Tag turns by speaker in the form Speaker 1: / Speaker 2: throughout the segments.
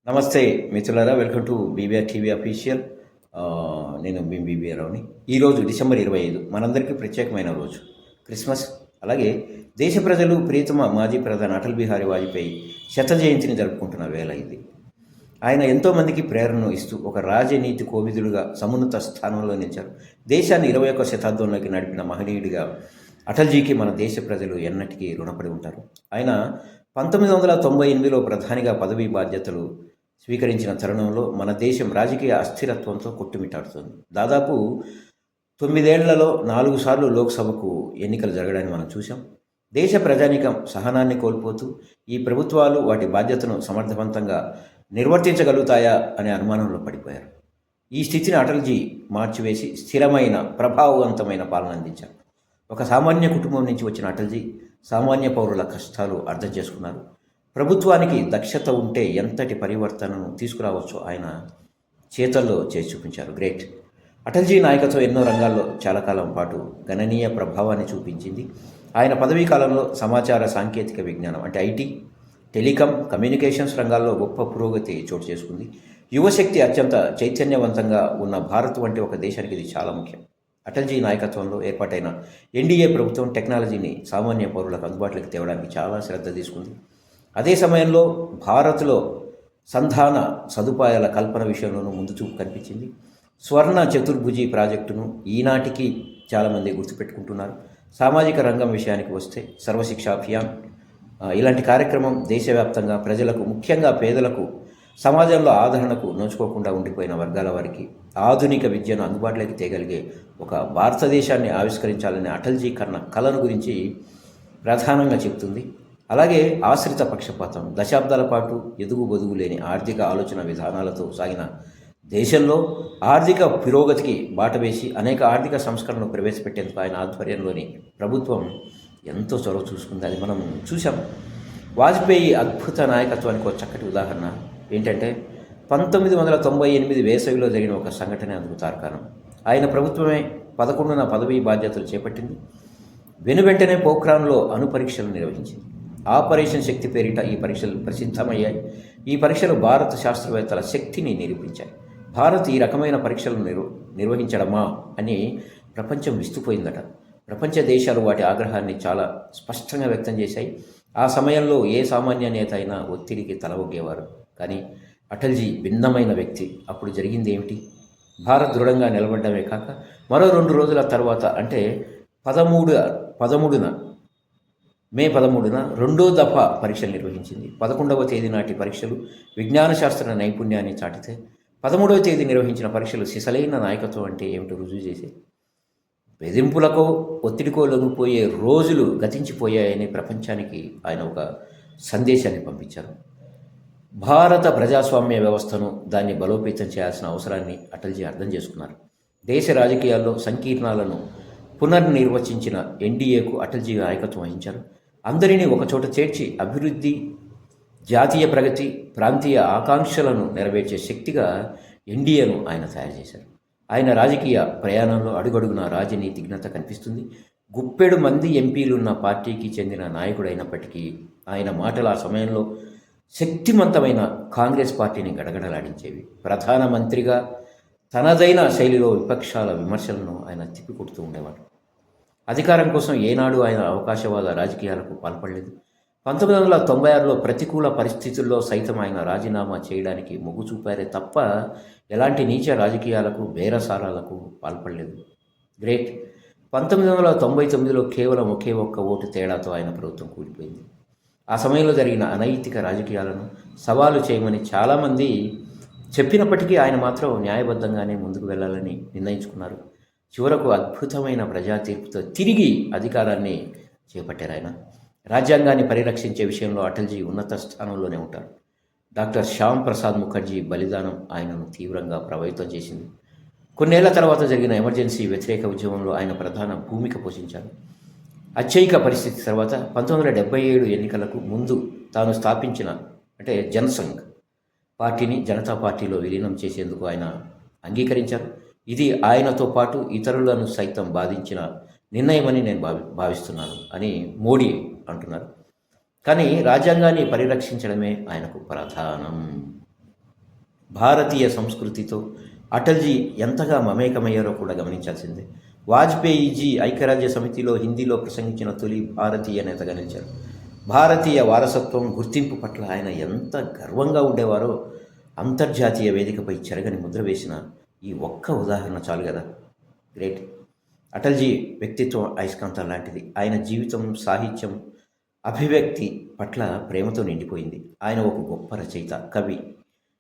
Speaker 1: నమస్తే మిత్రులారా, welcome to BBR TV official. నేను మీ బీబీఆర్ రావుని. ఈరోజు డిసెంబర్ 25 మనందరికీ ప్రత్యేకమైన రోజు, క్రిస్మస్. అలాగే దేశ ప్రజలు ప్రియతమ మాజీ ప్రధాని అటల్ బిహారీ వాజ్పేయి శత జయంతిని జరుపుకుంటున్న వేళ ఇది. ఆయన ఎంతోమందికి ప్రేరణను ఇస్తూ ఒక రాజనీతి కోవిదుడుగా సమున్నత స్థానంలో నిలిచారు. దేశాన్ని 21వ శతాబ్దంలోకి నడిపిన మహనీయుడిగా అటల్జీకి మన దేశ ప్రజలు ఎన్నటికీ రుణపడి ఉంటారు. ఆయన 1998లో ప్రధానిగా పదవీ బాధ్యతలు స్వీకరించిన తరుణంలో మన దేశం రాజకీయ అస్థిరత్వంతో కొట్టుమిట్టాడుతుంది. దాదాపు 9 ఏళ్లలో 4 సార్లు లోక్సభకు ఎన్నికలు జరగడాన్ని మనం చూసాం. దేశ ప్రజానీకం సహనాన్ని కోల్పోతూ ఈ ప్రభుత్వాలు వాటి బాధ్యతను సమర్థవంతంగా నిర్వర్తించగలుగుతాయా అనే అనుమానంలో పడిపోయారు. ఈ స్థితిని అటల్జీ మార్చివేసి స్థిరమైన ప్రభావవంతమైన పాలన అందించారు. ఒక సామాన్య కుటుంబం నుంచి వచ్చిన అటల్జీ సామాన్య పౌరుల కష్టాలు అర్థం చేసుకున్నారు. ప్రభుత్వానికి దక్షత ఉంటే ఎంతటి పరివర్తనను తీసుకురావచ్చో ఆయన చేతల్లో చేసి చూపించారు. గ్రేట్. అటల్జీ నాయకత్వం ఎన్నో రంగాల్లో చాలా కాలం పాటు గణనీయ ప్రభావాన్ని చూపించింది. ఆయన పదవీ కాలంలో సమాచార సాంకేతిక విజ్ఞానం అంటే ఐటీ, టెలికాం, కమ్యూనికేషన్స్ రంగాల్లో గొప్ప పురోగతి చోటు చేసుకుంది. యువశక్తి అత్యంత చైతన్యవంతంగా ఉన్న భారత్ వంటి ఒక దేశానికి ఇది చాలా ముఖ్యం. అటల్జీ నాయకత్వంలో ఏర్పాటైన ఎన్డీఏ ప్రభుత్వం టెక్నాలజీని సామాన్య పౌరులకు అందుబాటులోకి తేవడానికి చాలా శ్రద్ధ తీసుకుంది. అదే సమయంలో భారత్లో సంధాన సదుపాయాల కల్పన విషయంలోనూ ముందు చూపు కనిపించింది. స్వర్ణ చతుర్భుజి ప్రాజెక్టును ఈనాటికి చాలామంది గుర్తుపెట్టుకుంటున్నారు. సామాజిక రంగం విషయానికి వస్తే సర్వశిక్ష అభియాన్ ఇలాంటి కార్యక్రమం దేశవ్యాప్తంగా ప్రజలకు, ముఖ్యంగా పేదలకు, సమాజంలో ఆదరణకు నోచుకోకుండా ఉండిపోయిన వర్గాల వారికి ఆధునిక విద్యను అందుబాటులోకి తేగలిగే ఒక భారతదేశాన్ని ఆవిష్కరించాలనే అటల్జీ కన్న కలను గురించి ప్రధానంగా చెబుతుంది. అలాగే ఆశ్రిత పక్షపాతం, దశాబ్దాల పాటు ఎదుగు బొదుగు లేని ఆర్థిక ఆలోచన విధానాలతో సాగిన దేశంలో ఆర్థిక పురోగతికి బాట వేసి అనేక ఆర్థిక సంస్కరణలు ప్రవేశపెట్టేందుకు ఆయన ఆధ్వర్యంలోని ప్రభుత్వం ఎంతో చొరవ చూసుకుంది. అది మనం చూసాం. వాజ్పేయి అద్భుత నాయకత్వానికి ఒక చక్కటి ఉదాహరణ ఏంటంటే 1998 వేసవిలో జరిగిన ఒక సంఘటన అందుకు తార్కాణం. ఆయన ప్రభుత్వమే 11న పదవీ బాధ్యతలు చేపట్టింది. వెనువెంటనే పోఖ్రాన్లో అణు పరీక్షలు నిర్వహించింది. ఆపరేషన్ శక్తి పేరిట ఈ పరీక్షలు ప్రసిద్ధమయ్యాయి. ఈ పరీక్షలు భారత శాస్త్రవేత్తల శక్తిని నిరూపించాయి. భారత్ ఈ రకమైన పరీక్షలు నిర్వహించడమా అని ప్రపంచం విస్తుపోయిందట. ప్రపంచ దేశాలు వాటి ఆగ్రహాన్ని చాలా స్పష్టంగా వ్యక్తం చేశాయి. ఆ సమయంలో ఏ సామాన్య నేత అయినా ఒత్తిడికి తలవొగ్గేవారు. కానీ అటల్జీ భిన్నమైన వ్యక్తి. అప్పుడు జరిగింది ఏమిటి? భారత్ దృఢంగా నిలబడ్డమే కాక మరో 2 రోజుల తర్వాత అంటే 13న మే 13న రెండో దఫా పరీక్షలు నిర్వహించింది. 11వ తేదీ నాటి పరీక్షలు విజ్ఞాన శాస్త్ర నైపుణ్యాన్ని చాటితే 13వ తేదీ నిర్వహించిన పరీక్షలు సిసలైన నాయకత్వం అంటే ఏమిటో రుజువు చేసే బెదింపులకో ఒత్తిడికో లొంగిపోయే రోజులు గతించిపోయాయని ప్రపంచానికి ఆయన ఒక సందేశాన్ని పంపించారు. భారత ప్రజాస్వామ్య వ్యవస్థను, దాన్ని బలోపేతం చేయాల్సిన అవసరాన్ని అటల్జీ అర్థం చేసుకున్నారు. దేశ రాజకీయాల్లో సంకీర్ణాలను పునర్నిర్వచించిన ఎన్డీఏకు అటల్జీ నాయకత్వం వహించారు. అందరినీ ఒకచోట చేర్చి అభివృద్ధి, జాతీయ ప్రగతి, ప్రాంతీయ ఆకాంక్షలను నెరవేర్చే శక్తిగా ఎన్డీఏను ఆయన తయారు చేశారు. ఆయన రాజకీయ ప్రయాణంలో అడుగడుగున రాజనీతిజ్ఞత కనిపిస్తుంది. గుప్పెడు మంది ఎంపీలున్న పార్టీకి చెందిన నాయకుడైనప్పటికీ ఆయన మాటలు ఆ సమయంలో శక్తివంతమైన కాంగ్రెస్ పార్టీని గడగడలాడించేవి. ప్రధానమంత్రిగా తనదైన శైలిలో విపక్షాల విమర్శలను ఆయన తిప్పికొడుతూ ఉండేవాడు. అధికారం కోసం ఏనాడు ఆయన అవకాశవాద రాజకీయాలకు పాల్పడలేదు. 1996లో ప్రతికూల పరిస్థితుల్లో సైతం ఆయన రాజీనామా చేయడానికి మొగ్గు చూపారే తప్ప ఎలాంటి నీచ రాజకీయాలకు, బేరసారాలకు పాల్పడలేదు. గ్రేట్. 1999లో కేవలం ఒకే ఒక్క ఓటు తేడాతో ఆయన ప్రభుత్వం కూలిపోయింది. ఆ సమయంలో జరిగిన అనైతిక రాజకీయాలను సవాలు చేయమని చాలామంది చెప్పినప్పటికీ ఆయన మాత్రం న్యాయబద్ధంగానే ముందుకు వెళ్ళాలని నిర్ణయించుకున్నారు. చివరకు అద్భుతమైన ప్రజా తీర్పుతో తిరిగి అధికారాన్ని చేపట్టారు. ఆయన రాజ్యాంగాన్ని పరిరక్షించే విషయంలో అటల్జీ ఉన్నత స్థానంలోనే ఉంటారు. డాక్టర్ శ్యామ్ ప్రసాద్ ముఖర్జీ బలిదానం ఆయనను తీవ్రంగా ప్రభావితం చేసింది. కొన్నేళ్ల తర్వాత జరిగిన ఎమర్జెన్సీ వ్యతిరేక ఉద్యమంలో ఆయన ప్రధాన భూమిక పోషించారు. అత్యయిక పరిస్థితి తర్వాత 1977 ఎన్నికలకు ముందు తాను స్థాపించిన జనసంఘ్ పార్టీని జనతా పార్టీలో విలీనం చేసేందుకు ఆయన అంగీకరించారు. ఇది ఆయనతో పాటు ఇతరులను సైతం బాధించిన నిర్ణయమని నేను భావిస్తున్నాను అని మోడీ అంటున్నారు. కానీ రాజ్యాంగాన్ని పరిరక్షించడమే ఆయనకు ప్రధానం. భారతీయ సంస్కృతితో అటల్జీ ఎంతగా మమేకమయ్యారో కూడా గమనించాల్సిందే. వాజ్పేయిజీ ఐక్యరాజ్య సమితిలో హిందీలో ప్రసంగించిన తొలి భారతీయ నేతగా నిలిచారు. భారతీయ వారసత్వం గుర్తింపు పట్ల ఆయన ఎంత గర్వంగా ఉండేవారో అంతర్జాతీయ వేదికపై చెరగని ముద్ర వేసిన ఈ ఒక్క ఉదాహరణ చాలు కదా. గ్రేట్. అటల్జీ వ్యక్తిత్వం అయస్కాంతం లాంటిది. ఆయన జీవితం, సాహిత్యం, అభివ్యక్తి పట్ల ప్రేమతో నిండిపోయింది. ఆయన ఒక గొప్ప రచయిత, కవి.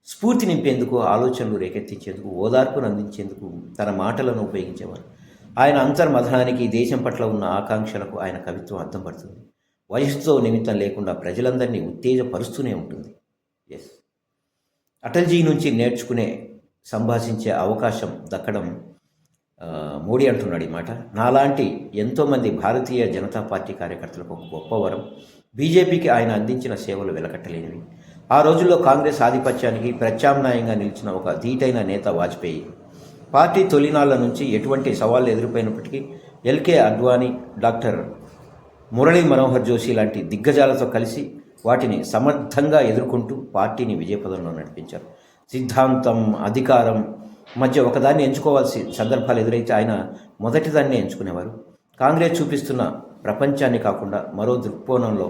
Speaker 1: స్ఫూర్తి నింపేందుకు, ఆలోచనలు రేకెత్తించేందుకు, ఓదార్పును అందించేందుకు తన మాటలను ఉపయోగించేవారు. ఆయన అంతర్మథనానికి, దేశం పట్ల ఉన్న ఆకాంక్షలకు ఆయన కవిత్వం అర్థం పడుతుంది. వయసుతో నిమిత్తం లేకుండా ప్రజలందరినీ ఉత్తేజపరుస్తూనే ఉంటుంది. ఎస్, అటల్జీ నుంచి నేర్చుకునే, సంభాషించే అవకాశం దక్కడం, మోడీ అంటున్నాడు ఈ మాట, నాలాంటి ఎంతోమంది భారతీయ జనతా పార్టీ కార్యకర్తలకు ఒక గొప్ప వరం. బీజేపీకి ఆయన అందించిన సేవలు వెలకట్టలేనివి. ఆ రోజుల్లో కాంగ్రెస్ ఆధిపత్యానికి ప్రత్యామ్నాయంగా నిలిచిన ఒక ధీటైన నేత వాజ్పేయి. పార్టీ తొలినాళ్ల నుంచి ఎటువంటి సవాళ్లు ఎదురుపోయినప్పటికీ ఎల్కే అద్వానీ, డాక్టర్ మురళీ మనోహర్ జోషి లాంటి దిగ్గజాలతో కలిసి వాటిని సమర్థంగా ఎదుర్కొంటూ పార్టీని విజయపదంలో నడిపించారు. సిద్ధాంతం, అధికారం మధ్య ఒకదాన్ని ఎంచుకోవాల్సి సందర్భాలు ఎదురైతే ఆయన మొదటిదాన్ని ఎంచుకునేవారు. కాంగ్రెస్ చూపిస్తున్న ప్రపంచాన్ని కాకుండా మరో దృక్కోణంలో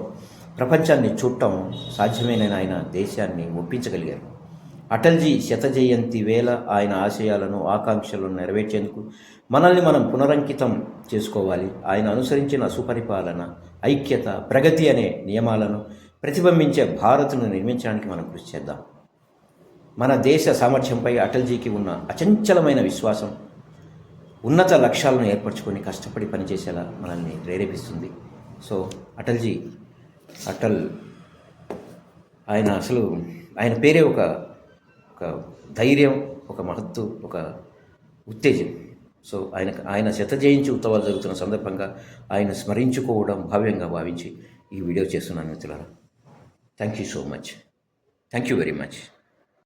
Speaker 1: ప్రపంచాన్ని చూడటం సాధ్యమేనని ఆయన దేశాన్ని ఒప్పించగలిగారు. అటల్జీ శత జయంతి వేళ ఆయన ఆశయాలను, ఆకాంక్షలను నెరవేర్చేందుకు మనల్ని మనం పునరంకితం చేసుకోవాలి. ఆయన అనుసరించిన సుపరిపాలన, ఐక్యత, ప్రగతి అనే నియమాలను ప్రతిబింబించే భారత్ను నిర్మించడానికి మనం కృషి చేద్దాం. మన దేశ సామర్థ్యంపై అటల్జీకి ఉన్న అచంచలమైన విశ్వాసం ఉన్నత లక్ష్యాలను ఏర్పరచుకొని కష్టపడి పనిచేసేలా మనల్ని ప్రేరేపిస్తుంది. సో అటల్ ఆయన పేరే ఒక ధైర్యం, ఒక మహత్తు, ఒక ఉత్తేజం. సో ఆయన శత జయంతి ఉత్సవాలు జరుగుతున్న సందర్భంగా ఆయన స్మరించుకోవడం భావ్యంగా భావించి ఈ వీడియో చేస్తున్నాను మిత్రులారా. Thank you so much. Thank you very much.